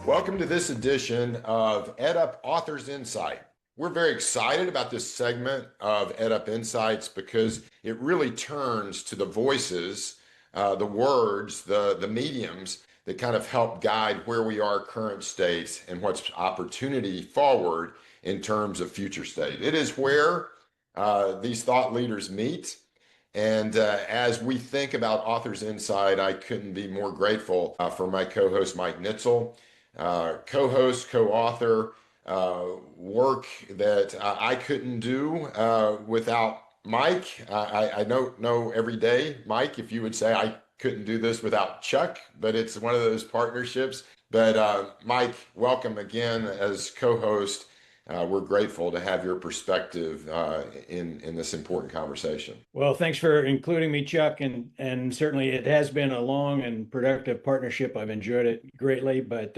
Welcome to this edition of EdUp Authors Insight. We're very excited about this segment of EdUp Insights because it really turns to the voices, the words, the mediums that kind of help guide where we are current state and what's opportunity forward in terms of future state. It is where these thought leaders meet. And as we think about Authors Insight, I couldn't be more grateful for my co-host, Mike Nitzel. Co-host, co-author, work that I couldn't do without Mike. I don't know every day, Mike, if you would say I couldn't do this without Chuck, but it's one of those partnerships. But Mike, welcome again as co-host. We're grateful to have your perspective in this important conversation. Well, thanks for including me, Chuck, and certainly it has been a long and productive partnership. I've enjoyed it greatly, but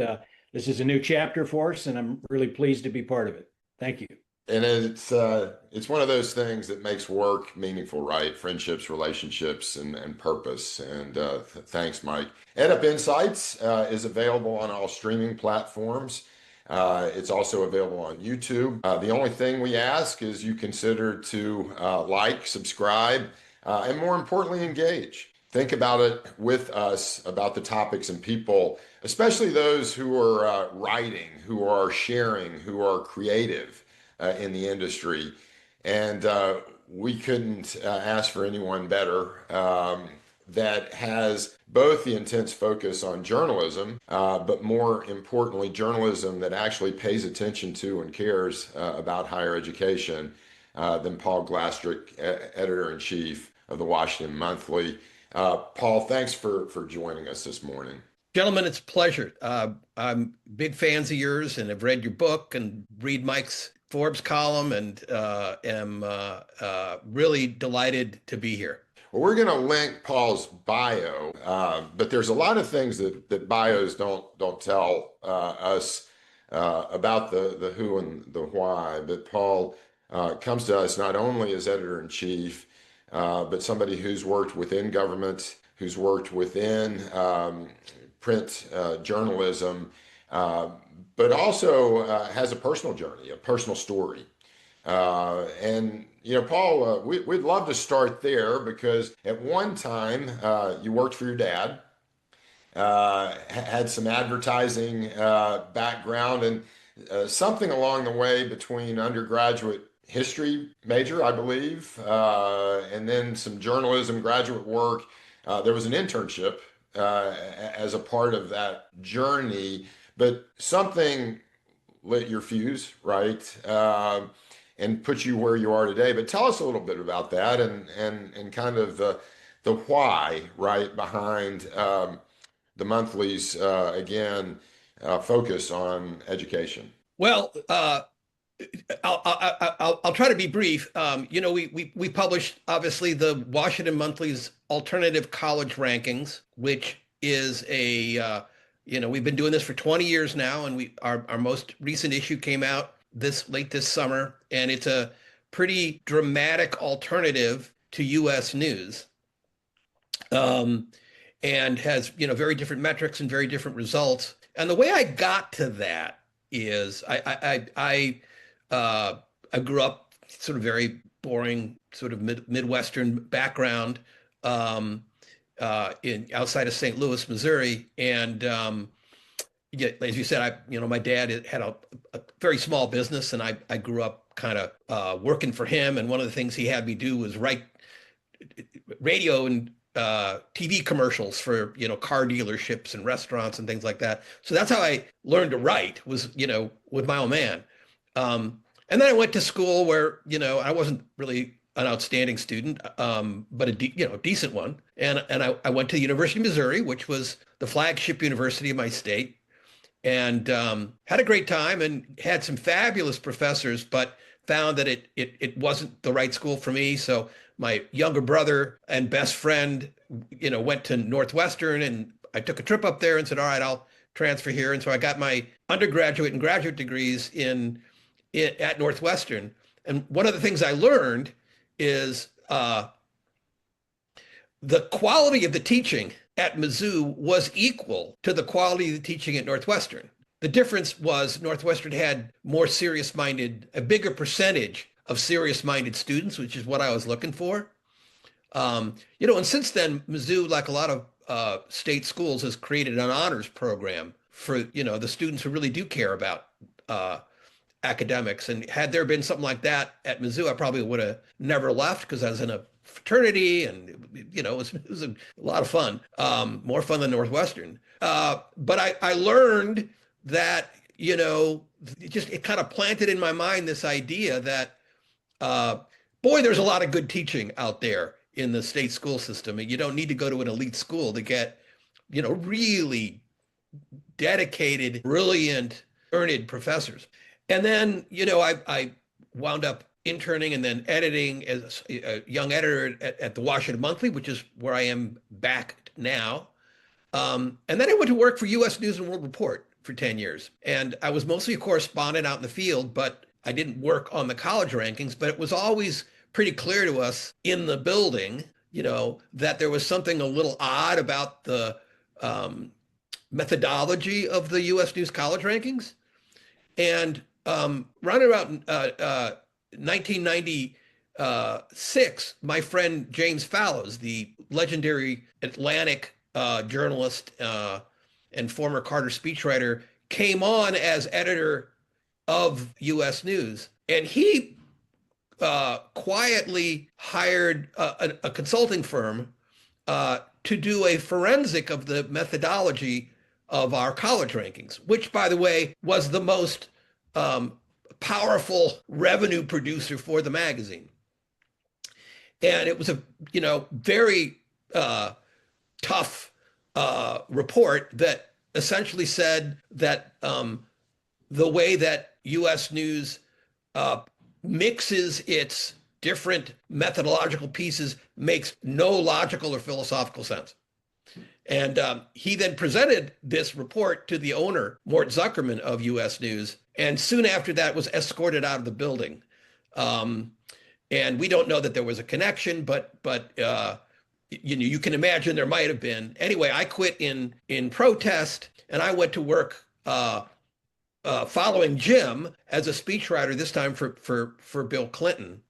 this is a new chapter for us, and I'm really pleased to be part of it. Thank you. And it's one of those things that makes work meaningful, right? Friendships, relationships, and purpose. And thanks, Mike. EdUp Insights is available on all streaming platforms. It's also available on YouTube. The only thing we ask is you consider to like, subscribe, and more importantly, engage. Think about it with us about the topics and people, especially those who are writing, who are sharing, who are creative in the industry. And we couldn't ask for anyone better that has both the intense focus on journalism, but more importantly, journalism that actually pays attention to and cares about higher education than Paul Glastris, editor-in-chief of the Washington Monthly. Paul, thanks for joining us this morning. Gentlemen, it's a pleasure. I'm big fans of yours and have read your book and read Mike's Forbes column and am really delighted to be here. Well, we're going to link Paul's bio, but there's a lot of things that bios don't tell us about the who and the why. But Paul comes to us not only as editor-in-chief, but somebody who's worked within government, who's worked within print journalism, but also has a personal journey, a personal story. And you know, Paul, we'd love to start there because at one time you worked for your dad, had some advertising background, and something along the way between undergraduate history major, I believe, and then some journalism graduate work. There was an internship as a part of that journey, but something lit your fuse, right? And put you where you are today. But tell us a little bit about that and kind of the why, right, behind the monthly's, again, focus on education. Well, I'll try to be brief. You know, we published, obviously, the Washington Monthly's Alternative College Rankings, which is a, you know, we've been doing this for 20 years now, and our most recent issue came out late this summer, and it's a pretty dramatic alternative to U.S. news, and has, you know, very different metrics and very different results. And the way I got to that is I grew up sort of very boring, sort of Midwestern background in outside of St. Louis, Missouri, and yeah, as you said, my dad had a very small business, and I grew up kind of working for him. And one of the things he had me do was write radio and TV commercials for, you know, car dealerships and restaurants and things like that. So that's how I learned to write, was, you know, with my old man. And then I went to school where, you know, I wasn't really an outstanding student, but a decent one. And I went to the University of Missouri, which was the flagship university of my state. And had a great time and had some fabulous professors, but found that it wasn't the right school for me. So my younger brother and best friend, you know, went to Northwestern, and I took a trip up there and said, all right, I'll transfer here. And so I got my undergraduate and graduate degrees at Northwestern. And one of the things I learned is the quality of the teaching at Mizzou was equal to the quality of the teaching at Northwestern. The difference was Northwestern had more serious-minded, a bigger percentage of serious-minded students, which is what I was looking for. And since then, Mizzou, like a lot of state schools, has created an honors program for, the students who really do care about academics. And had there been something like that at Mizzou, I probably would have never left because I was in a fraternity and, it was a lot of fun, more fun than Northwestern. But I learned that, it kind of planted in my mind this idea that, boy, there's a lot of good teaching out there in the state school system. And you don't need to go to an elite school to get, really dedicated, brilliant, learned professors. And then, I wound up interning and then editing as a young editor at the Washington Monthly, which is where I am back now. And then I went to work for U.S. News and World Report for 10 years. And I was mostly a correspondent out in the field, but I didn't work on the college rankings. But it was always pretty clear to us in the building, that there was something a little odd about the methodology of the U.S. News college rankings. And around about 1996, my friend James Fallows, the legendary Atlantic journalist and former Carter speechwriter, came on as editor of U.S. News. And he quietly hired a consulting firm to do a forensic of the methodology of our college rankings, which, by the way, was the most powerful revenue producer for the magazine. And it was a, very tough report that essentially said that the way that U.S. News mixes its different methodological pieces makes no logical or philosophical sense. And he then presented this report to the owner, Mort Zuckerman of U.S. News, and soon after that was escorted out of the building. And we don't know that there was a connection, but you can imagine there might have been. Anyway, I quit in protest, and I went to work following Jim as a speechwriter, this time for Bill Clinton.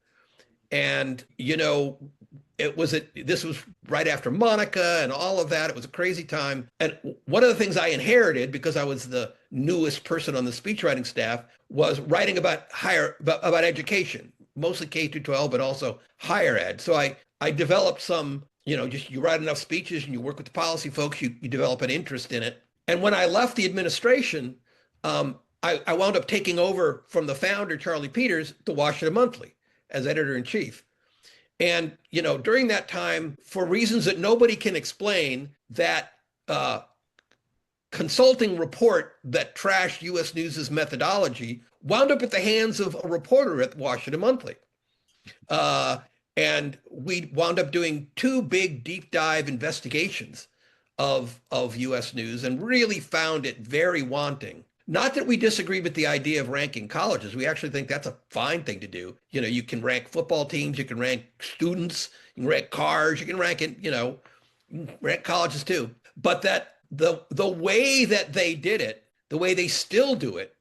And this was right after Monica and all of that. It was a crazy time. And one of the things I inherited, because I was the newest person on the speechwriting staff, was writing about about education, mostly K through 12, but also higher ed. So I developed some, just you write enough speeches and you work with the policy folks, you develop an interest in it. And when I left the administration, I wound up taking over from the founder, Charlie Peters, the Washington Monthly as editor-in-chief. And, during that time, for reasons that nobody can explain, that consulting report that trashed U.S. News's methodology wound up at the hands of a reporter at the Washington Monthly. And we wound up doing 2 big deep dive investigations of U.S. News and really found it very wanting. Not that we disagree with the idea of ranking colleges. We actually think that's a fine thing to do. You can rank football teams, you can rank students, you can rank cars, you can rank it, rank colleges too. But that the way that they did it, the way they still do it,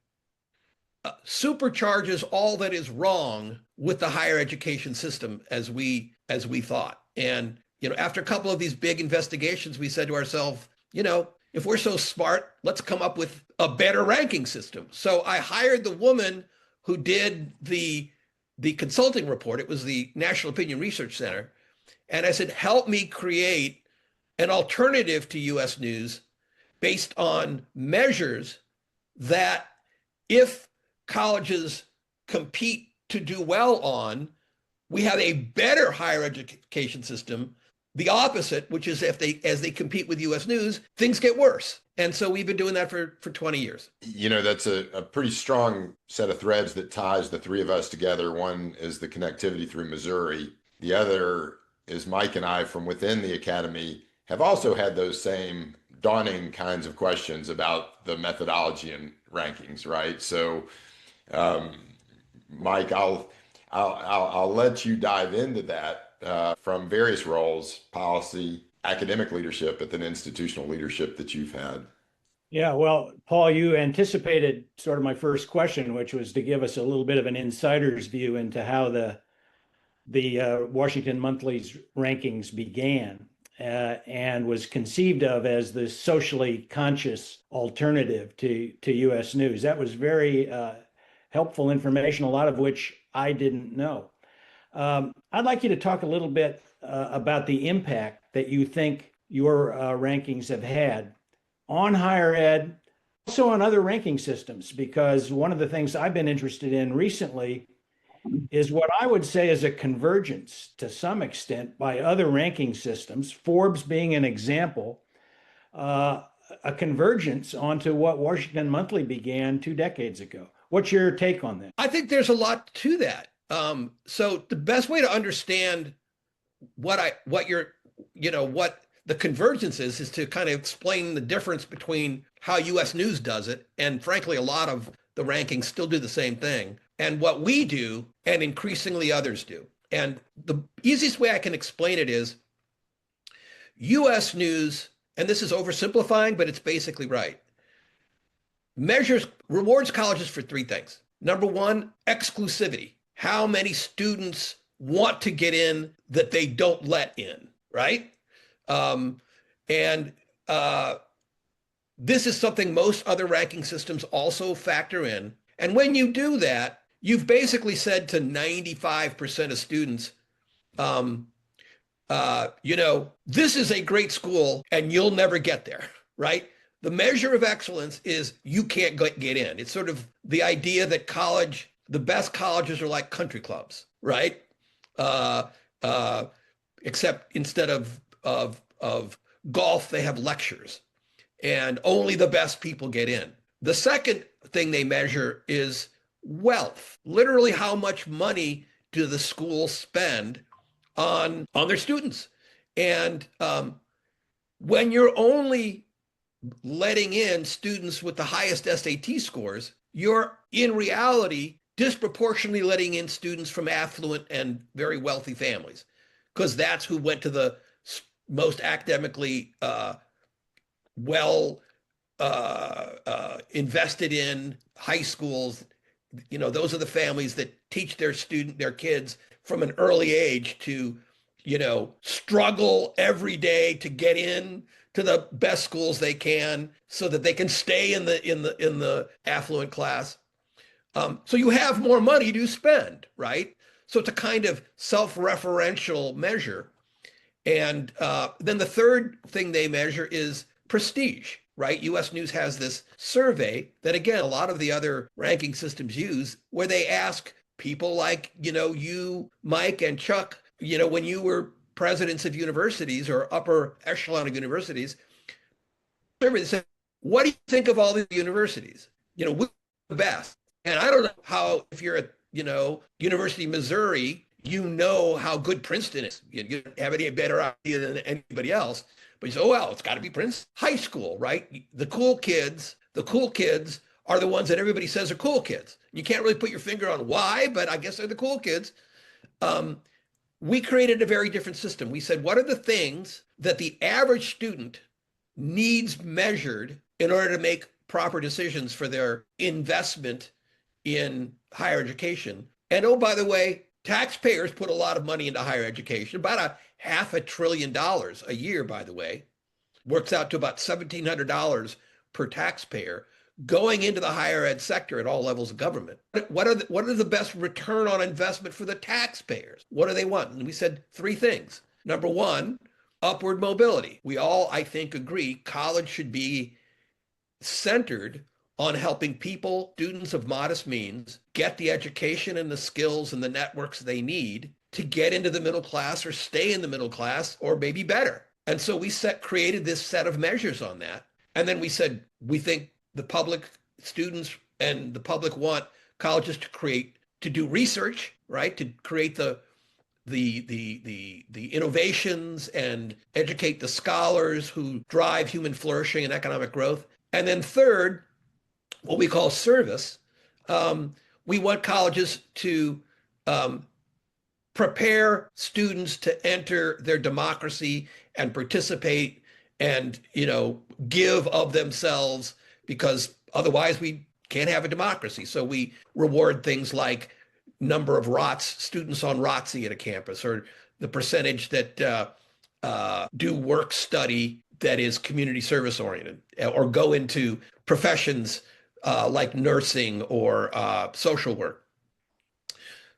supercharges all that is wrong with the higher education system as we thought. And after a couple of these big investigations, we said to ourselves, if we're so smart, let's come up with a better ranking system. So I hired the woman who did the consulting report. It was the National Opinion Research Center. And I said, help me create an alternative to U.S. News based on measures that, if colleges compete to do well on, we have a better higher education system. The opposite, which is as they compete with U.S. News, things get worse. And so we've been doing that for 20 years. That's a pretty strong set of threads that ties the 3 of us together. One is the connectivity through Missouri. The other is Mike and I from within the academy have also had those same daunting kinds of questions about the methodology and rankings, right? So, Mike, I'll let you dive into that. From various roles, policy, academic leadership, but then institutional leadership that you've had. Yeah, well, Paul, you anticipated sort of my first question, which was to give us a little bit of an insider's view into how the Washington Monthly's rankings began, and was conceived of as the socially conscious alternative to U.S. News. That was very helpful information, a lot of which I didn't know. I'd like you to talk a little bit about the impact that you think your rankings have had on higher ed, also on other ranking systems, because one of the things I've been interested in recently is what I would say is a convergence to some extent by other ranking systems, Forbes being an example, uh, a convergence onto what Washington Monthly began 2 decades ago. What's your take on that? I think there's a lot to that. So the best way to understand what you're, what the convergence is to kind of explain the difference between how US News does it. And frankly, a lot of the rankings still do the same thing, and what we do and increasingly others do. And the easiest way I can explain it is US News, and this is oversimplifying, but it's basically right, rewards colleges for three things. Number one, exclusivity. How many students want to get in that they don't let in, right? And this is something most other ranking systems also factor in. And when you do that, you've basically said to 95% of students, this is a great school and you'll never get there, right? The measure of excellence is you can't get in. It's sort of the idea that the best colleges are like country clubs, right? Except instead of golf, they have lectures, and only the best people get in. The second thing they measure is wealth. Literally, how much money do the schools spend on their students? And when you're only letting in students with the highest SAT scores, you're in reality disproportionately letting in students from affluent and very wealthy families, because that's who went to the most academically well invested in high schools. Those are the families that teach their kids from an early age to, struggle every day to get in to the best schools they can so that they can stay in the affluent class. So you have more money to spend, right? So it's a kind of self-referential measure. And then the third thing they measure is prestige, right? US News has this survey that, again, a lot of the other ranking systems use, where they ask people like, you, Mike, and Chuck, when you were presidents of universities or upper echelon of universities, they said, what do you think of all the universities? We're the best. And I don't know how, if you're at, University of Missouri, how good Princeton is. You don't have any better idea than anybody else. But you say, oh, well, it's got to be Princeton. High school, right? The cool kids are the ones that everybody says are cool kids. You can't really put your finger on why, but I guess they're the cool kids. We created a very different system. We said, what are the things that the average student needs measured in order to make proper decisions for their investment in higher education? And oh, by the way, taxpayers put a lot of money into higher education, about $500 billion a year, by the way, works out to about $1,700 per taxpayer going into the higher ed sector at all levels of government. What are the best return on investment for the taxpayers? What do they want? And we said three things. Number one, upward mobility. We all, I think, agree college should be centered on helping students of modest means, get the education and the skills and the networks they need to get into the middle class or stay in the middle class or maybe better. And so we created this set of measures on that. And then we said, we think the public students and the public want colleges to do research, right? To create the innovations and educate the scholars who drive human flourishing and economic growth. And then third, what we call service. We want colleges to prepare students to enter their democracy and participate and, give of themselves because otherwise we can't have a democracy. So we reward things like number of students on ROTC at a campus, or the percentage that do work study that is community service oriented, or go into professions like nursing or social work.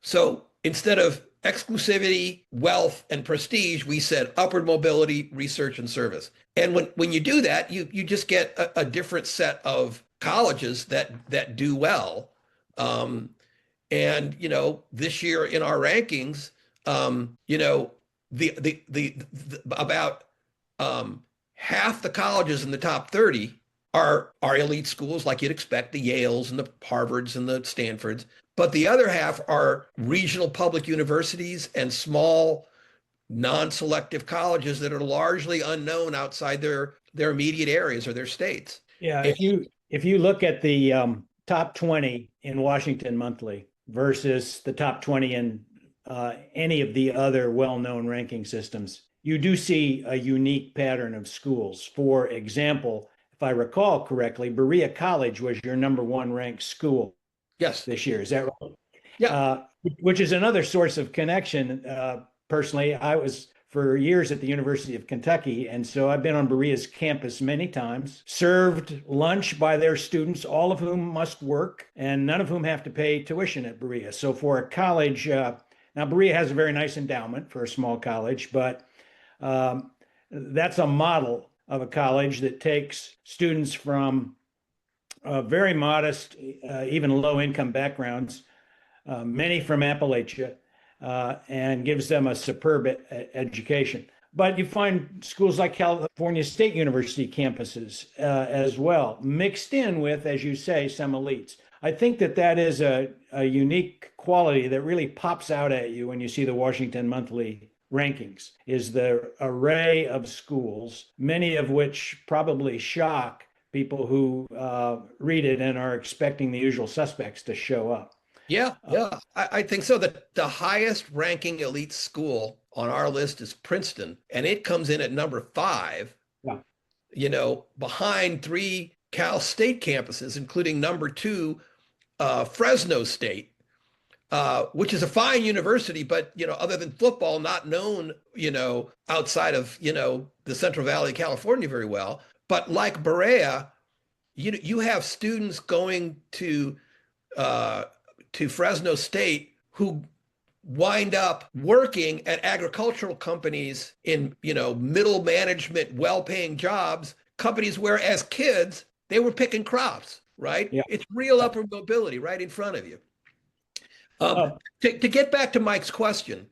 So instead of exclusivity, wealth, and prestige, we said upward mobility, research, and service. And when you do that, you just get a different set of colleges that do well. And this year in our rankings, the about half the colleges in the top 30 are elite schools, like you'd expect, the Yales and the Harvards and the Stanfords. But the other half are regional public universities and small non-selective colleges that are largely unknown outside their immediate areas or their states. Yeah, if you look at the top 20 in Washington Monthly versus the top 20 in any of the other well-known ranking systems, you do see a unique pattern of schools. For example, if I recall correctly, Berea College was your number one ranked school. Yes. This year. Is that right? Yeah. Which is another source of connection. Personally, I was for years at the University of Kentucky, and so I've been on Berea's campus many times, served lunch by their students, all of whom must work, and none of whom have to pay tuition at Berea. So for a college, now Berea has a very nice endowment for a small college, but that's a model of a college that takes students from very modest, even low-income backgrounds, many from Appalachia, and gives them a superb education. But you find schools like California State University campuses as well, mixed in with, as you say, some elites. I think that is a unique quality that really pops out at you when you see the Washington Monthly rankings, is the array of schools, many of which probably shock people who read it and are expecting the usual suspects to show up. Yeah, I think so. The highest ranking elite school on our list is Princeton, and it comes in at number 5, behind 3 Cal State campuses, including number 2, Fresno State, which is a fine university, but, other than football, not known, outside of, the Central Valley of California very well. But like Berea, you have students going to Fresno State who wind up working at agricultural companies in, middle management, well-paying jobs, companies where as kids, they were picking crops, right? Yeah. It's real upward mobility right in front of you. To get back to Mike's question,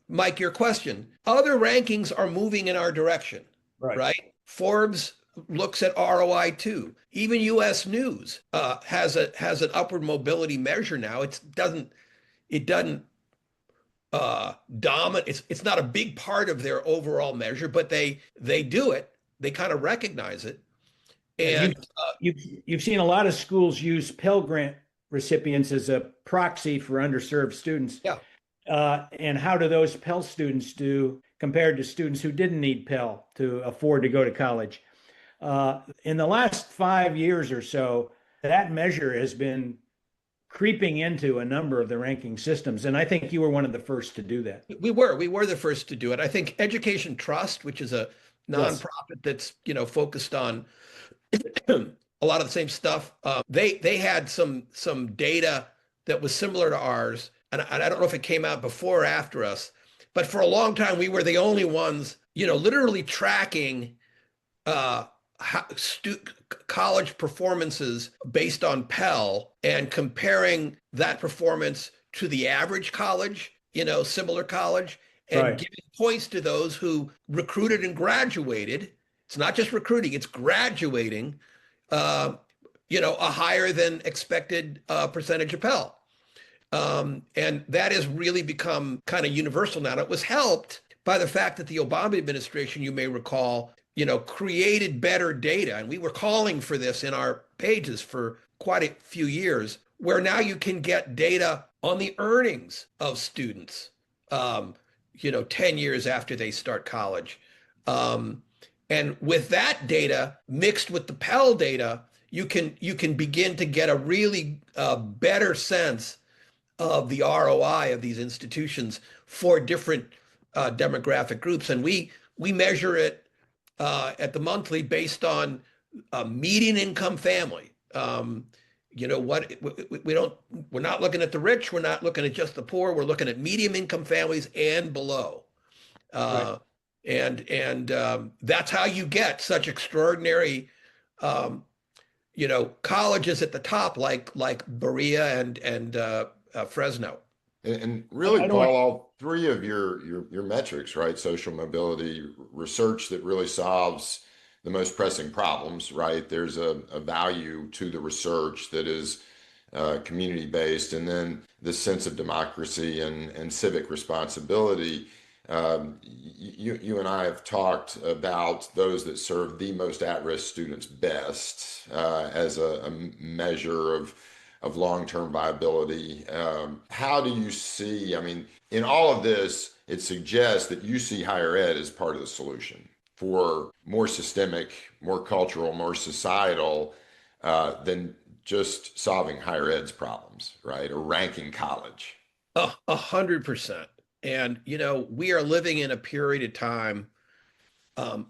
Mike, your question, other rankings are moving in our direction, right? Forbes looks at ROI too. Even U.S. News has an upward mobility measure now. It doesn't dominate. It's not a big part of their overall measure, but they do it. They kind of recognize it. And you've seen a lot of schools use Pell Grant recipients as a proxy for underserved students. Yeah. And how do those Pell students do compared to students who didn't need Pell to afford to go to college? In the last 5 years or so, that measure has been creeping into a number of the ranking systems. And I think you were one of the first to do that. We were the first to do it. I think Education Trust, which is a nonprofit that's, focused on a lot of the same stuff. They had some data that was similar to ours. And I don't know if it came out before or after us, but for a long time, we were the only ones, literally tracking college performances based on Pell and comparing that performance to the average college, similar college, and giving points to those who recruited and graduated. It's not just recruiting, it's graduating, a higher than expected percentage of Pell. And that has really become kind of universal now. It was helped by the fact that the Obama administration, you may recall, created better data. And we were calling for this in our pages for quite a few years, where now you can get data on the earnings of students, 10 years after they start college. And with that data mixed with the Pell data, you can begin to get a really better sense of the ROI of these institutions for different demographic groups. And we measure it at the monthly based on a median income family. What we're not looking at the rich, we're not looking at just the poor, we're looking at medium income families and below. Right. And that's how you get such extraordinary colleges at the top like Berea and Fresno. And really, I don't want. Paul, all three of your metrics, right? Social mobility, research that really solves the most pressing problems, right? There's a value to the research that is community based, and then the sense of democracy and civic responsibility. You and I have talked about those that serve the most at-risk students best as a measure of long-term viability. How do you see, I mean, in all of this, it suggests that you see higher ed as part of the solution for more systemic, more cultural, more societal than just solving higher ed's problems, right? Or ranking college. 100%. And, we are living in a period of time,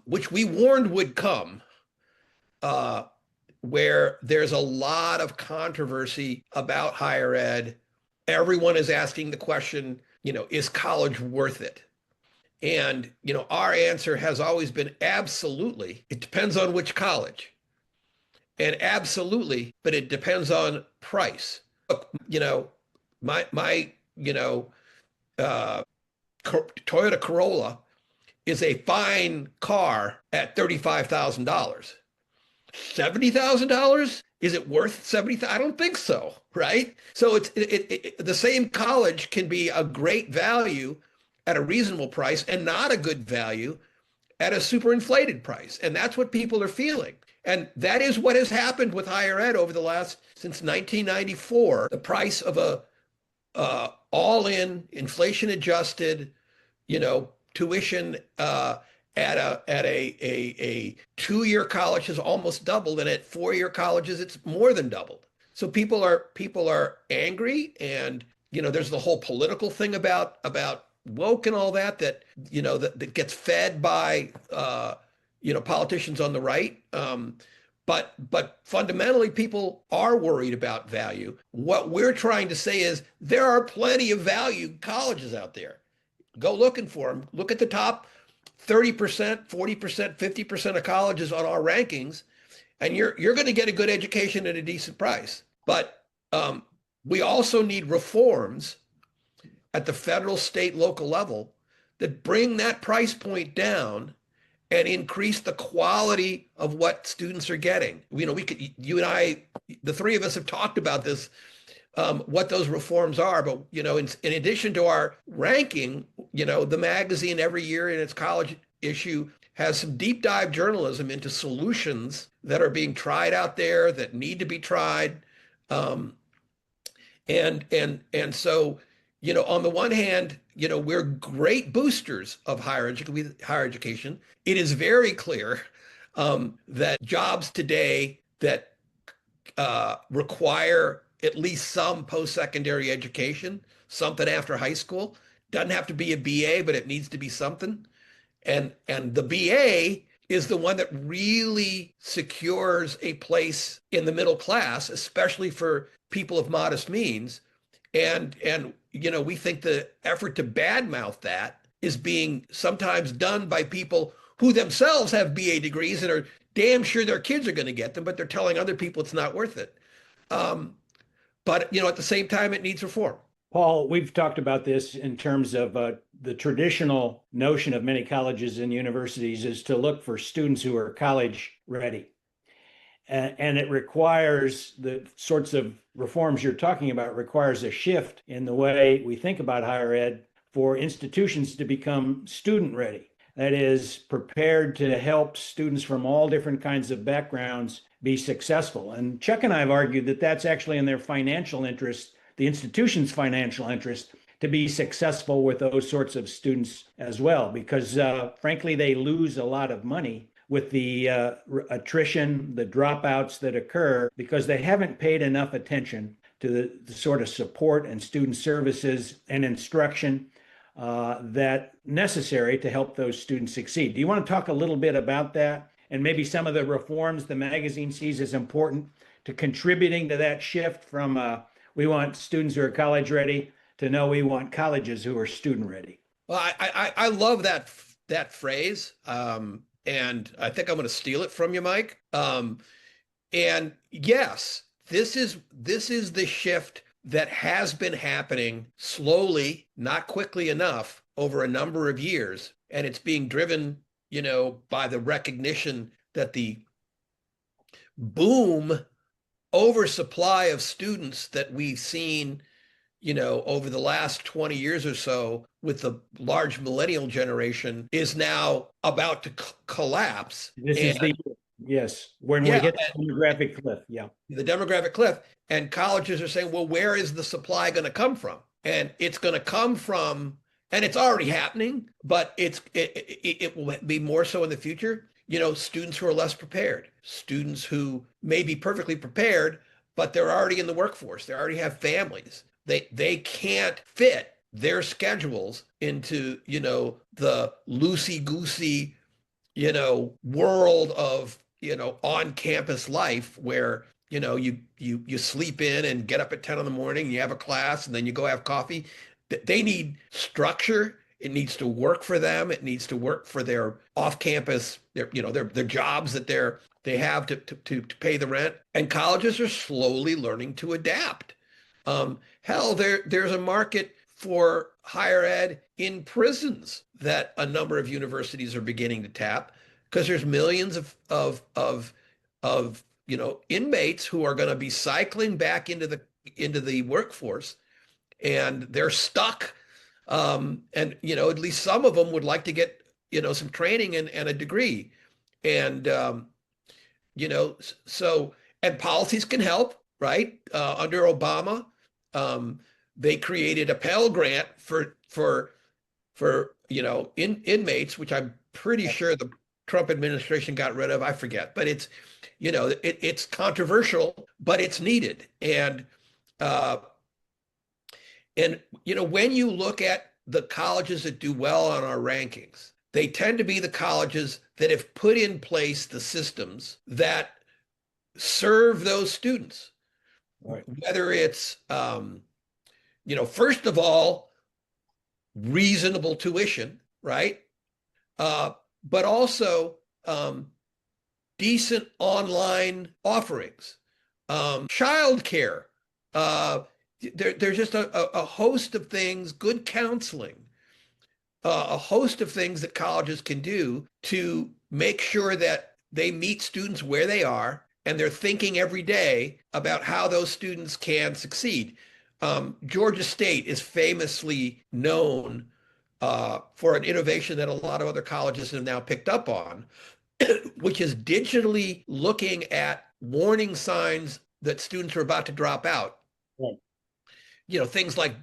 which we warned would come, where there's a lot of controversy about higher ed. Everyone is asking the question, is college worth it? And, our answer has always been absolutely. It depends on which college. And absolutely, but it depends on price. Look, my Toyota Corolla is a fine car at $35,000. $70,000? Is it worth 70,000? I don't think so, right? So it's the same college can be a great value at a reasonable price and not a good value at a super inflated price. And that's what people are feeling. And that is what has happened with higher ed over the last, since 1994. The price of a all-in inflation adjusted, tuition at a 2-year college has almost doubled, and at 4-year colleges it's more than doubled. So people are angry, and there's the whole political thing about woke and all that gets fed by politicians on the right. But fundamentally, people are worried about value. What we're trying to say is there are plenty of value colleges out there. Go looking for them. Look at the top 30%, 40%, 50% of colleges on our rankings, and you're going to get a good education at a decent price. But we also need reforms at the federal, state, local level that bring that price point down and increase the quality of what students are getting. You and I, the three of us have talked about this, what those reforms are. But, in addition to our ranking, the magazine every year in its college issue has some deep dive journalism into solutions that are being tried out there that need to be tried. And so, on the one hand, we're great boosters of higher education. It is very clear that jobs today that require at least some post-secondary education, something after high school, doesn't have to be a BA, but it needs to be something. And the BA is the one that really secures a place in the middle class, especially for people of modest means. And we think the effort to badmouth that is being sometimes done by people who themselves have BA degrees and are damn sure their kids are going to get them, but they're telling other people it's not worth it. But at the same time, it needs reform. Paul, we've talked about this in terms of the traditional notion of many colleges and universities is to look for students who are college ready. And it requires the sorts of reforms you're talking about, requires a shift in the way we think about higher ed for institutions to become student ready. That is, prepared to help students from all different kinds of backgrounds be successful. And Chuck and I have argued that that's actually in their financial interest, the institution's financial interest, to be successful with those sorts of students as well, because frankly, they lose a lot of money with the attrition, the dropouts that occur because they haven't paid enough attention to the sort of support and student services and instruction that necessary to help those students succeed. Do you want to talk a little bit about that and maybe some of the reforms the magazine sees as important to contributing to that shift from we want students who are college ready to no, we want colleges who are student ready? Well, I love that phrase, and I think I'm going to steal it from you, Mike. And yes, this is the shift that has been happening slowly, not quickly enough, over a number of years, and it's being driven, by the recognition that the boom oversupply of students that we've seen, over the last 20 years or so with the large millennial generation is now about to collapse. Yes, when we hit the demographic cliff. Yeah. The demographic cliff. And colleges are saying, well, where is the supply going to come from? And it's going to come from, and it's already happening, but it will be more so in the future. Students who are less prepared, students who may be perfectly prepared, but they're already in the workforce. They already have families. They can't fit their schedules into, the loosey-goosey, world of, on-campus life where, you sleep in and get up at 10 in the morning, you have a class, and then you go have coffee. They need structure. It needs to work for them. It needs to work for their off-campus, their jobs that they have to pay the rent. And colleges are slowly learning to adapt. Hell, there's a market for higher ed in prisons that a number of universities are beginning to tap because there's millions of inmates who are going to be cycling back into the workforce, and they're stuck. And at least some of them would like to get some training and a degree, and and policies can help, right? Under Obama, they created a Pell Grant for inmates, which I'm pretty sure the Trump administration got rid of. I forget, but it's it's controversial, but it's needed. And when you look at the colleges that do well on our rankings, they tend to be the colleges that have put in place the systems that serve those students. Right. Whether it's, first of all, reasonable tuition, right? But also decent online offerings, childcare. There's just a host of things, good counseling, a host of things that colleges can do to make sure that they meet students where they are, and they're thinking every day about how those students can succeed. Georgia State is famously known for an innovation that a lot of other colleges have now picked up on, which is digitally looking at warning signs that students are about to drop out. Right. Things like,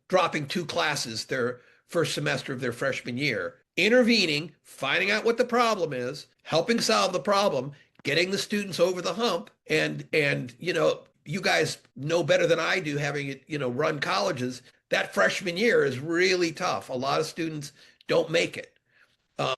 dropping 2 classes their first semester of their freshman year, intervening, finding out what the problem is, helping solve the problem, getting the students over the hump. And you guys know better than I do, having run colleges, that freshman year is really tough. A lot of students don't make it.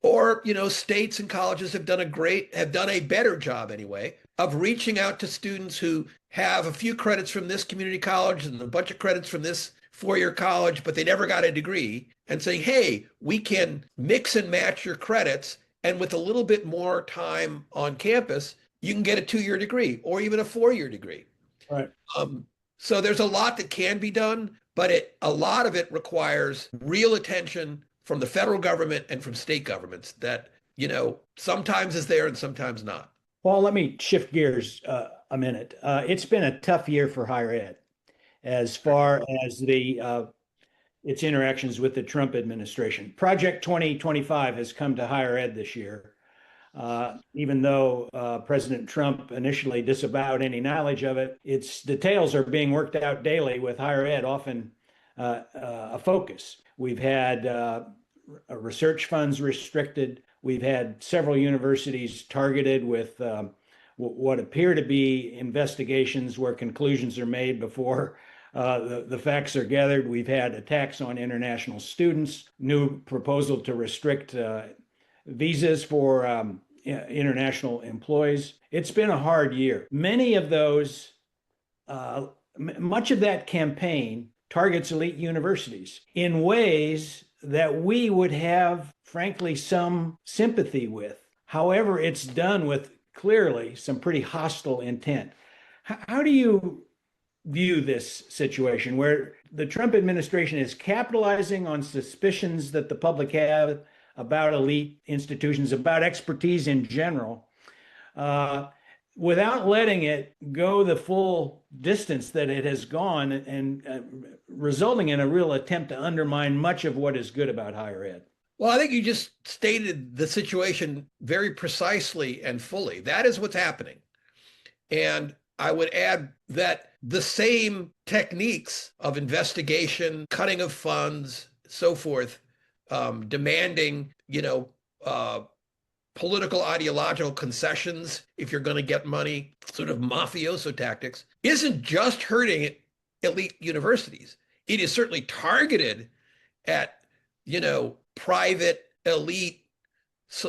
Or states and colleges have done a better job anyway of reaching out to students who have a few credits from this community college and a bunch of credits from this 4-year college, but they never got a degree, and saying, hey, we can mix and match your credits, and with a little bit more time on campus, you can get a 2-year degree or even a 4-year degree. Right. So there's a lot that can be done, but a lot of it requires real attention from the federal government and from state governments that, sometimes is there and sometimes not. Paul, let me shift gears a minute. It's been a tough year for higher ed as far as its interactions with the Trump administration. Project 2025 has come to higher ed this year. Even though President Trump initially disavowed any knowledge of it, its details are being worked out daily, with higher ed often a focus. We've had research funds restricted. We've had several universities targeted with what appear to be investigations where conclusions are made before the facts are gathered. We've had attacks on international students, new proposal to restrict visas for international employees. It's been a hard year. Many of those, much of that campaign targets elite universities in ways that we would have, frankly, some sympathy with. However, it's done with clearly some pretty hostile intent. How do you view this situation where the Trump administration is capitalizing on suspicions that the public have about elite institutions, about expertise in general, without letting it go the full distance that it has gone and resulting in a real attempt to undermine much of what is good about higher ed? Well, I think you just stated the situation very precisely and fully. That is what's happening. And I would add that the same techniques of investigation, cutting of funds, so forth, demanding, political ideological concessions if you're going to get money, sort of mafioso tactics, isn't just hurting elite universities. It is certainly targeted at, private, elite,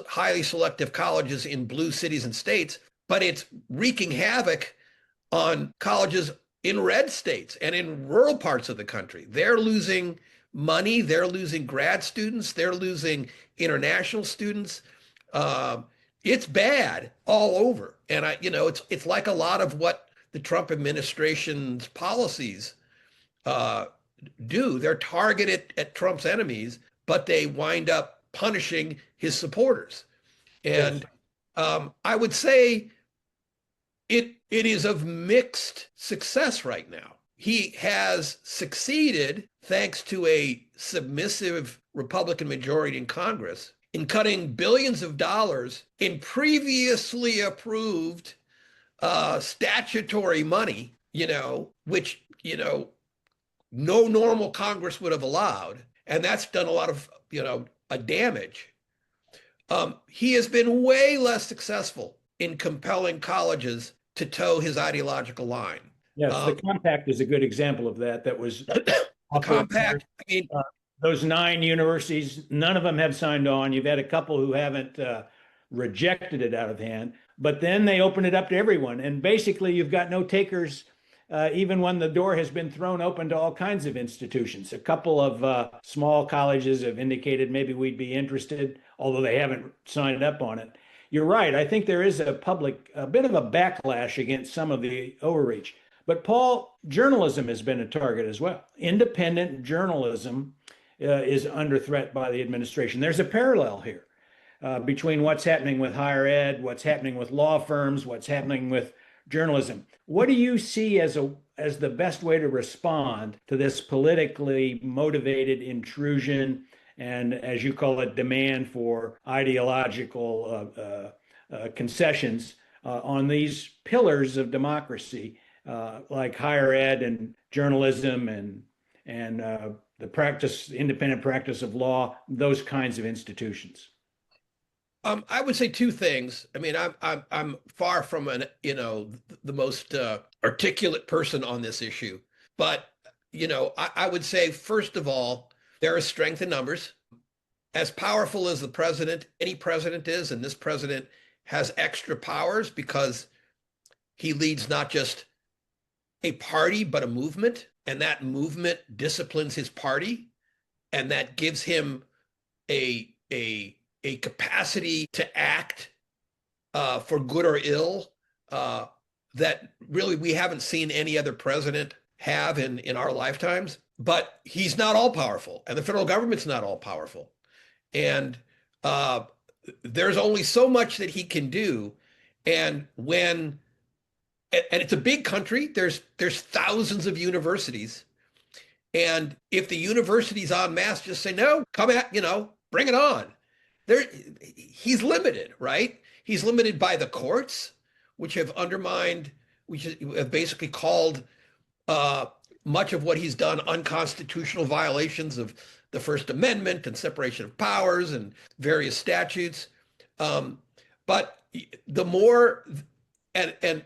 highly selective colleges in blue cities and states, but it's wreaking havoc on colleges in red states and in rural parts of the country. They're losing money, they're losing grad students, they're losing international students. It's bad all over. And it's like a lot of what the Trump administration's policies do. They're targeted at Trump's enemies, but they wind up punishing his supporters. And I would say it is of mixed success right now. He has succeeded, thanks to a submissive Republican majority in Congress, in cutting billions of dollars in previously approved statutory money, which, no normal Congress would have allowed. And that's done a lot of, a damage. He has been way less successful in compelling colleges to toe his ideological line. Yes, the compact is a good example of that. That was the compact. I mean, those 9 universities, none of them have signed on. You've had a couple who haven't rejected it out of hand, but then they open it up to everyone. And basically, you've got no takers, even when the door has been thrown open to all kinds of institutions. A couple of small colleges have indicated maybe we'd be interested, although they haven't signed up on it. You're right. I think there is a bit of a backlash against some of the overreach. But Paul, journalism has been a target as well. Independent journalism is under threat by the administration. There's a parallel here between what's happening with higher ed, what's happening with law firms, what's happening with journalism. What do you see as the best way to respond to this politically motivated intrusion and, as you call it, demand for ideological concessions on these pillars of democracy, like higher ed and journalism and the independent practice of law, those kinds of institutions? I would say 2 things. I mean, I'm far from the most articulate person on this issue, but I would say, first of all, there is strength in numbers. As powerful as any president is, and this president has extra powers because he leads not just a party, but a movement, and that movement disciplines his party, and that gives him a capacity to act for good or ill that really we haven't seen any other president have in our lifetimes. But he's not all powerful, and the federal government's not all powerful. And there's only so much that he can do. And it's a big country, there's thousands of universities. And if the universities en masse just say, no, come at, bring it on. He's limited, right? He's limited by the courts, which have basically called much of what he's done unconstitutional violations of the First Amendment and separation of powers and various statutes. But the more, and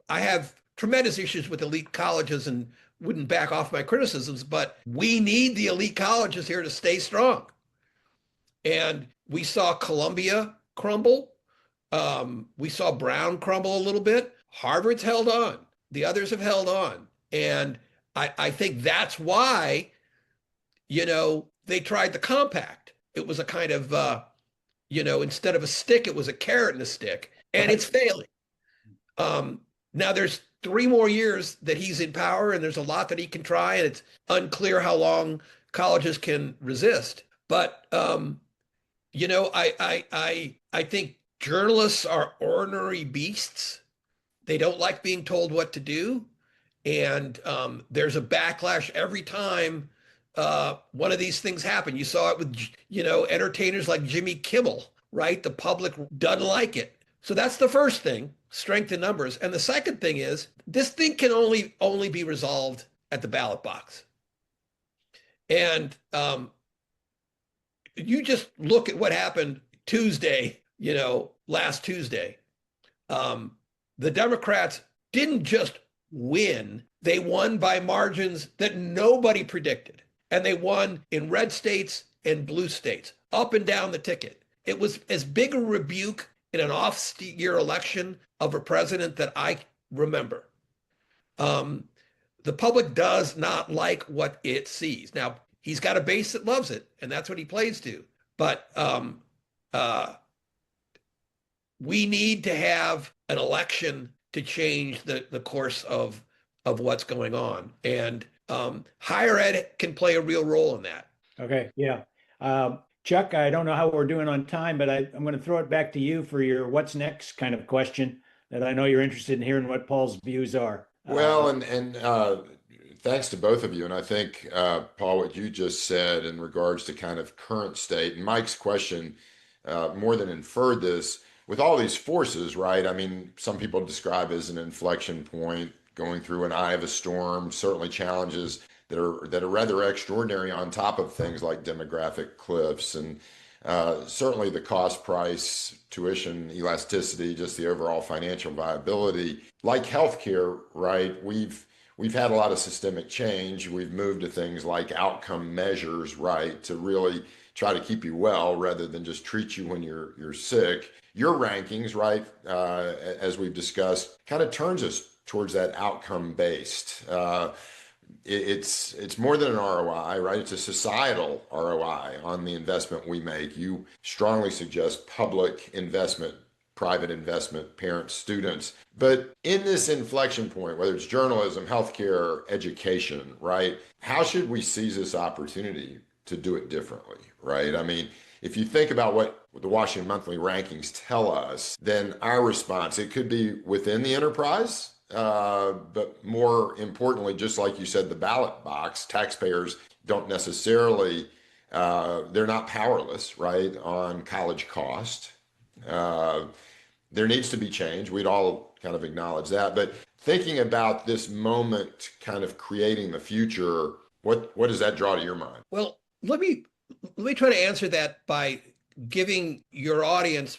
I have tremendous issues with elite colleges and wouldn't back off my criticisms, but we need the elite colleges here to stay strong. And we saw Columbia crumble. We saw Brown crumble a little bit. Harvard's held on. The others have held on. And I think that's why, they tried the compact. It was a kind of, instead of a stick, it was a carrot and a stick, and it's failing. Now there's 3 more years that he's in power, and there's a lot that he can try, and it's unclear how long colleges can resist. But I think journalists are ornery beasts. They don't like being told what to do, and there's a backlash every time one of these things happen. You saw it with entertainers like Jimmy Kimmel, right? The public doesn't like it. So that's the first thing, strength in numbers. And the second thing is this thing can only be resolved at the ballot box. And you just look at what happened Tuesday, last Tuesday. The Democrats didn't just win, they won by margins that nobody predicted. And they won in red states and blue states, up and down the ticket. It was as big a rebuke in an off-year election of a president that I remember. The public does not like what it sees. Now, he's got a base that loves it, and that's what he plays to. But we need to have an election to change the course of what's going on. And higher ed can play a real role in that. Okay, yeah. Chuck, I don't know how we're doing on time, but I'm going to throw it back to you for your what's next kind of question that I know you're interested in hearing what Paul's views are. Well, and thanks to both of you. And I think, Paul, what you just said in regards to kind of current state, and Mike's question more than inferred this, with all these forces, right? I mean, some people describe as an inflection point, going through an eye of a storm, certainly challenges that are rather extraordinary on top of things like demographic cliffs and certainly the cost price, tuition elasticity, just the overall financial viability. Like healthcare, right? We've had a lot of systemic change. We've moved to things like outcome measures, right, to really try to keep you well rather than just treat you when you're sick. Your rankings, right, as we've discussed, kind of turns us towards that outcome based. It's more than an ROI, right? It's a societal ROI on the investment we make. You strongly suggest public investment, private investment, parents, students. But in this inflection point, whether it's journalism, healthcare, education, right? How should we seize this opportunity to do it differently, right? I mean, if you think about what the Washington Monthly rankings tell us, then our response, it could be within the enterprise, but more importantly, just like you said, the ballot box, taxpayers don't necessarily, they're not powerless, right, on college cost. There needs to be change. We'd all kind of acknowledge that. But thinking about this moment kind of creating the future, what does that draw to your mind? Well, let me try to answer that by giving your audience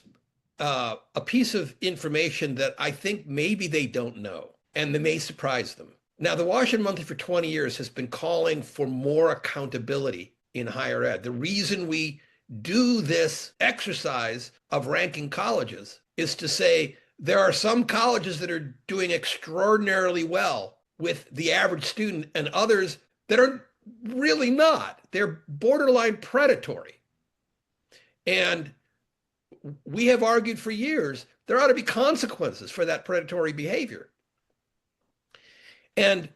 a piece of information that I think maybe they don't know, and that may surprise them. Now, the Washington Monthly for 20 years has been calling for more accountability in higher ed. The reason we do this exercise of ranking colleges is to say there are some colleges that are doing extraordinarily well with the average student and others that are really not. They're borderline predatory. And we have argued for years there ought to be consequences for that predatory behavior. And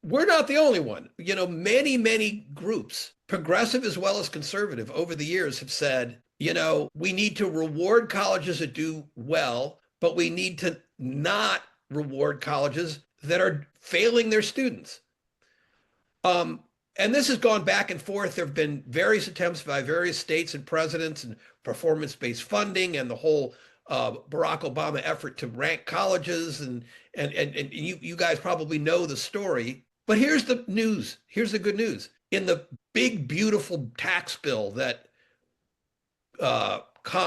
we're not the only one. Many groups, progressive as well as conservative, over the years have said, we need to reward colleges that do well, but we need to not reward colleges that are failing their students. And this has gone back and forth. There have been various attempts by various states and presidents and performance-based funding and the whole Barack Obama effort to rank colleges. And you guys probably know the story. But here's the news. Here's the good news. In the big, beautiful tax bill that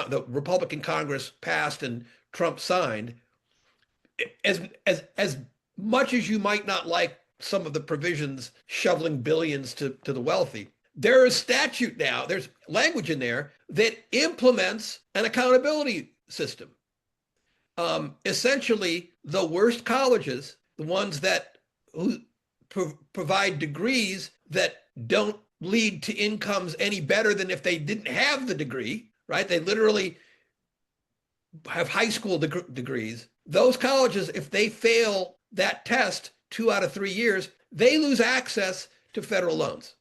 the Republican Congress passed and Trump signed, as much as you might not like some of the provisions shoveling billions to the wealthy, there is statute now, there's language in there that implements an accountability system. Essentially, the worst colleges, the ones that provide degrees that don't lead to incomes any better than if they didn't have the degree, right? They literally have high school degrees. Those colleges, if they fail that test 2 out of 3 years, they lose access to federal loans.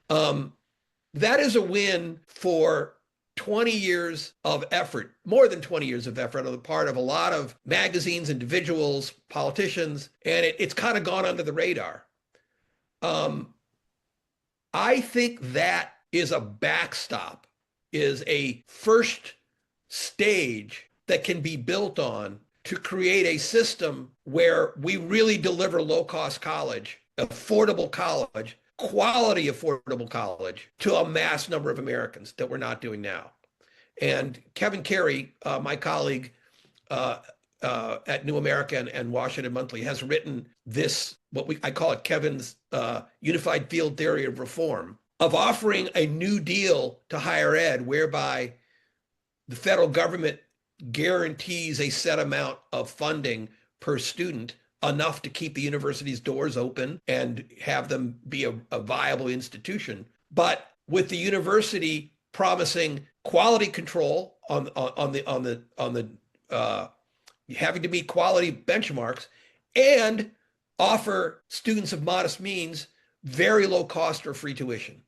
That is a win for 20 years of effort, more than 20 years of effort on the part of a lot of magazines, individuals, politicians, and it's kind of gone under the radar. I think that is a backstop, is a first stage that can be built on to create a system where we really deliver low-cost college, affordable college, quality affordable college to a mass number of Americans that we're not doing now. And Kevin Carey, my colleague at New America and Washington Monthly, has written this, I call it Kevin's unified field theory of reform, of offering a new deal to higher ed whereby the federal government guarantees a set amount of funding per student, enough to keep the university's doors open and have them be a viable institution, but with the university promising quality control on the having to meet quality benchmarks and offer students of modest means very low cost or free tuition.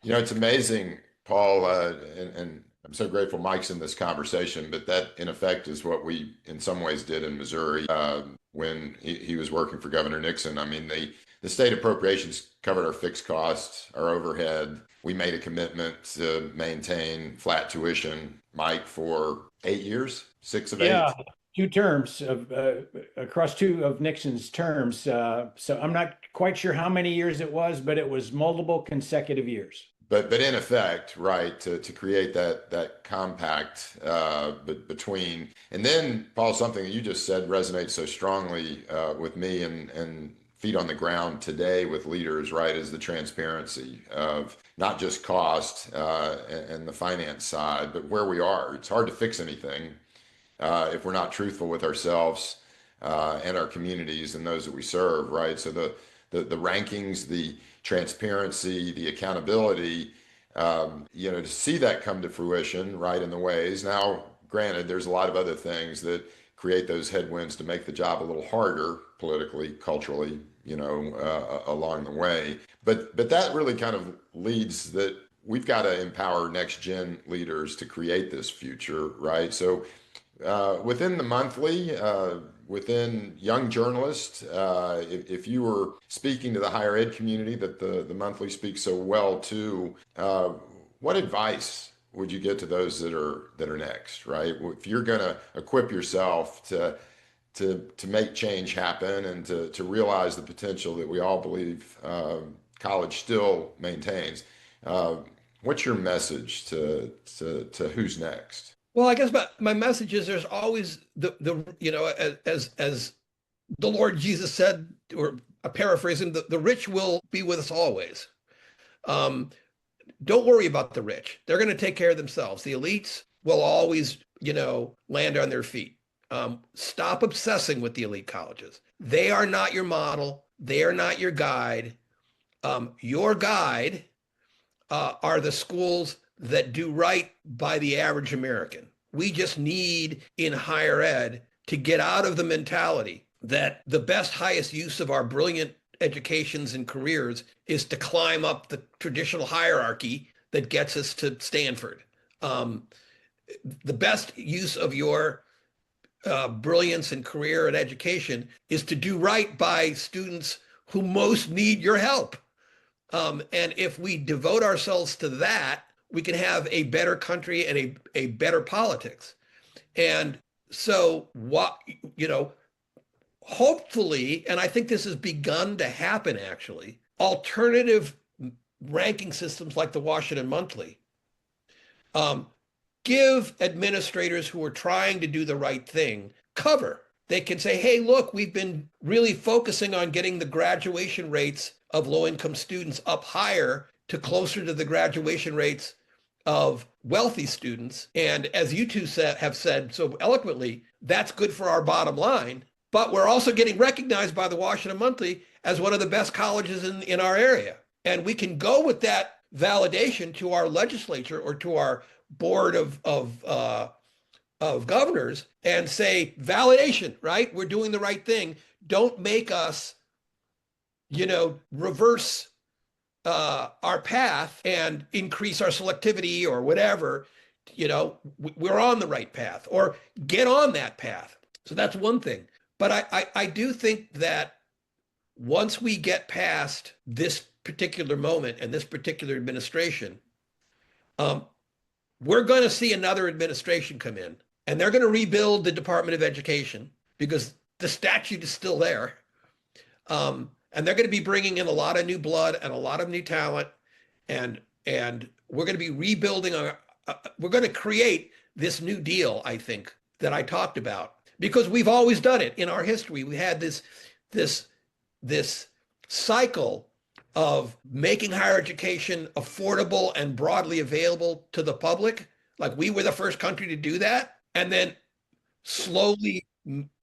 It's amazing, Paul, and I'm so grateful Mike's in this conversation, but that in effect is what we in some ways did in Missouri when he was working for Governor Nixon. I mean, the state appropriations covered our fixed costs, our overhead. We made a commitment to maintain flat tuition, Mike, for 8 years, 6 of 8. Yeah, 2 terms across 2 of Nixon's terms. So I'm not quite sure how many years it was, but it was multiple consecutive years. But in effect, right, to create that compact between, and then Paul, something that you just said resonates so strongly with me and feet on the ground today with leaders, right, is the transparency of not just cost and the finance side, but where we are. It's hard to fix anything if we're not truthful with ourselves and our communities and those that we serve, right? So the rankings, the transparency, the accountability, to see that come to fruition, right, in the ways. Now, granted, there's a lot of other things that create those headwinds to make the job a little harder politically, culturally, along the way. But that really kind of leads that we've got to empower next gen leaders to create this future, right? So within the monthly, within Young Journalists, if you were speaking to the higher ed community that the monthly speaks so well to, what advice would you get to those that are next, right? If you're going to equip yourself to make change happen and to realize the potential that we all believe college still maintains, what's your message to who's next? Well, I guess my message is there's always as the Lord Jesus said, or a paraphrasing, the rich will be with us always. Don't worry about the rich. They're going to take care of themselves. The elites will always, land on their feet. Stop obsessing with the elite colleges. They are not your model. They are not your guide. Your guide are the schools that do right by the average American. We just need in higher ed to get out of the mentality that the best, highest use of our brilliant educations and careers is to climb up the traditional hierarchy that gets us to Stanford. The best use of your brilliance and career and education is to do right by students who most need your help. And if we devote ourselves to that, we can have a better country and a better politics. And so hopefully, and I think this has begun to happen actually, alternative ranking systems like the Washington Monthly Um, Give administrators who are trying to do the right thing cover. They can say, hey, look, we've been really focusing on getting the graduation rates of low-income students up higher to closer to the graduation rates of wealthy students. And as you two have said so eloquently, that's good for our bottom line. But we're also getting recognized by the Washington Monthly as one of the best colleges in our area. And we can go with that validation to our legislature or to our board of governors and say, validation, right? We're doing the right thing. Don't make us, reverse our path and increase our selectivity or whatever. We're on the right path, or get on that path. So that's one thing. But I do think that once we get past this particular moment and this particular administration, we're going to see another administration come in, and they're going to rebuild the Department of Education because the statute is still there. And they're going to be bringing in a lot of new blood and a lot of new talent. And we're going to be rebuilding we're going to create this new deal, I think, that I talked about, because we've always done it in our history. We had this cycle of making higher education affordable and broadly available to the public. Like, we were the first country to do that, and then slowly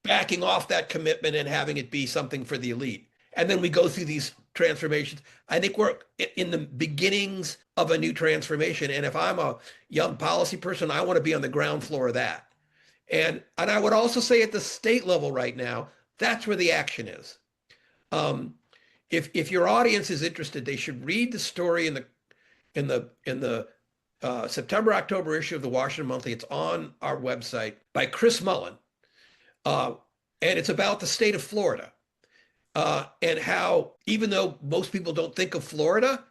backing off that commitment and having it be something for the elite. And then we go through these transformations. I think we're in the beginnings of a new transformation. And if I'm a young policy person, I want to be on the ground floor of that. And I would also say at the state level right now, that's where the action is. If your audience is interested, they should read the story in the September-October issue of the Washington Monthly. It's on our website by Chris Mullen, and it's about the state of Florida, and how, even though most people don't think of Florida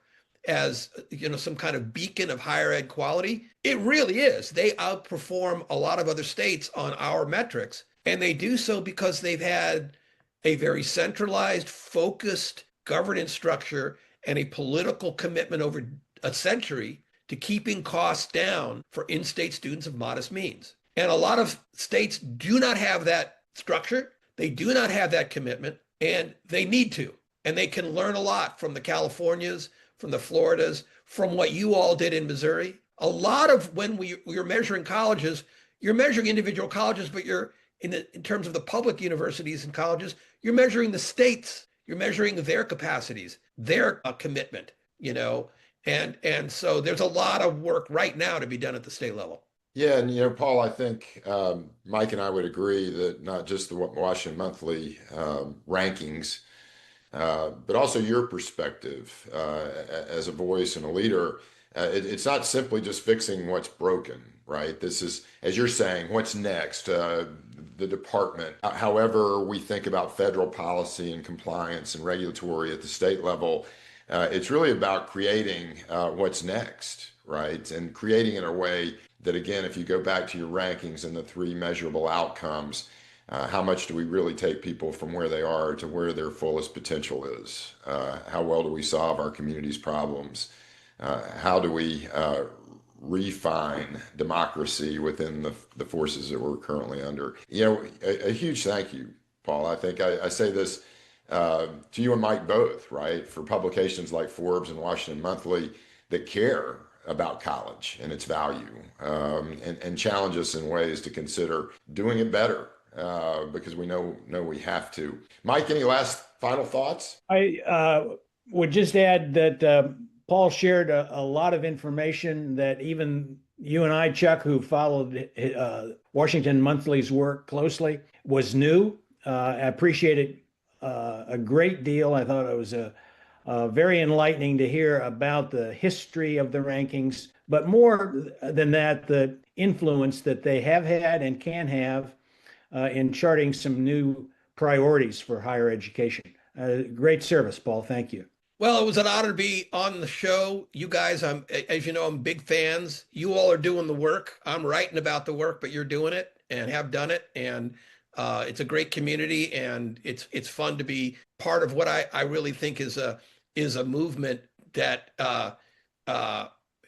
as some kind of beacon of higher ed quality, it really is. They outperform a lot of other states on our metrics, and they do so because they've had a very centralized, focused governance structure and a political commitment over a century to keeping costs down for in-state students of modest means. And a lot of states do not have that structure. They do not have that commitment, and they need to. And they can learn a lot from the Californias, from the Floridas, from what you all did in Missouri. A lot of when we're measuring colleges, you're measuring individual colleges, but you're in terms of the public universities and colleges, you're measuring the states, you're measuring their capacities, their commitment, and so there's a lot of work right now to be done at the state level. Yeah, and Paul, I think Mike and I would agree that not just the Washington Monthly rankings, but also your perspective as a voice and a leader. It's not simply just fixing what's broken, right? This is, as you're saying, what's next? The department, however we think about federal policy and compliance and regulatory at the state level, it's really about creating what's next, right? And creating in a way that, again, if you go back to your rankings and the three measurable outcomes, how much do we really take people from where they are to where their fullest potential is? How well do we solve our community's problems? How do we refine democracy within the forces that we're currently under? A huge thank you, Paul. I think I say this to you and Mike both, right? For publications like Forbes and Washington Monthly that care about college and its value, and challenge us in ways to consider doing it better, because we know we have to. Mike, any last final thoughts? I would just add that Paul shared a lot of information that even you and I, Chuck, who followed Washington Monthly's work closely, was new. I appreciate it a great deal. I thought it was very enlightening to hear about the history of the rankings, but more than that, the influence that they have had and can have in charting some new priorities for higher education. Great service, Paul. Thank you. Well, it was an honor to be on the show. You guys, as you know, I'm big fans. You all are doing the work. I'm writing about the work, but you're doing it and have done it. And it's a great community, and it's fun to be part of what I really think is a movement that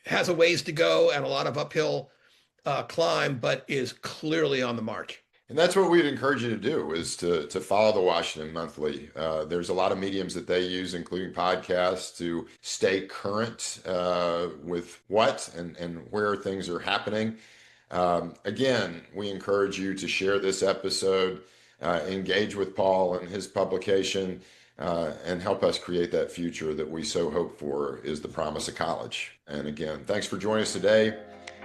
has a ways to go and a lot of uphill climb, but is clearly on the march. And that's what we'd encourage you to do, is to follow the Washington Monthly. There's a lot of mediums that they use, including podcasts, to stay current with what and where things are happening. Again, we encourage you to share this episode, engage with Paul and his publication, and help us create that future that we so hope for is the promise of college. And again, thanks for joining us today.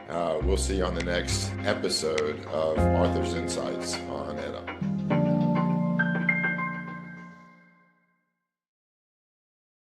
We'll see you on the next episode of Arthur's Insights on EdUp.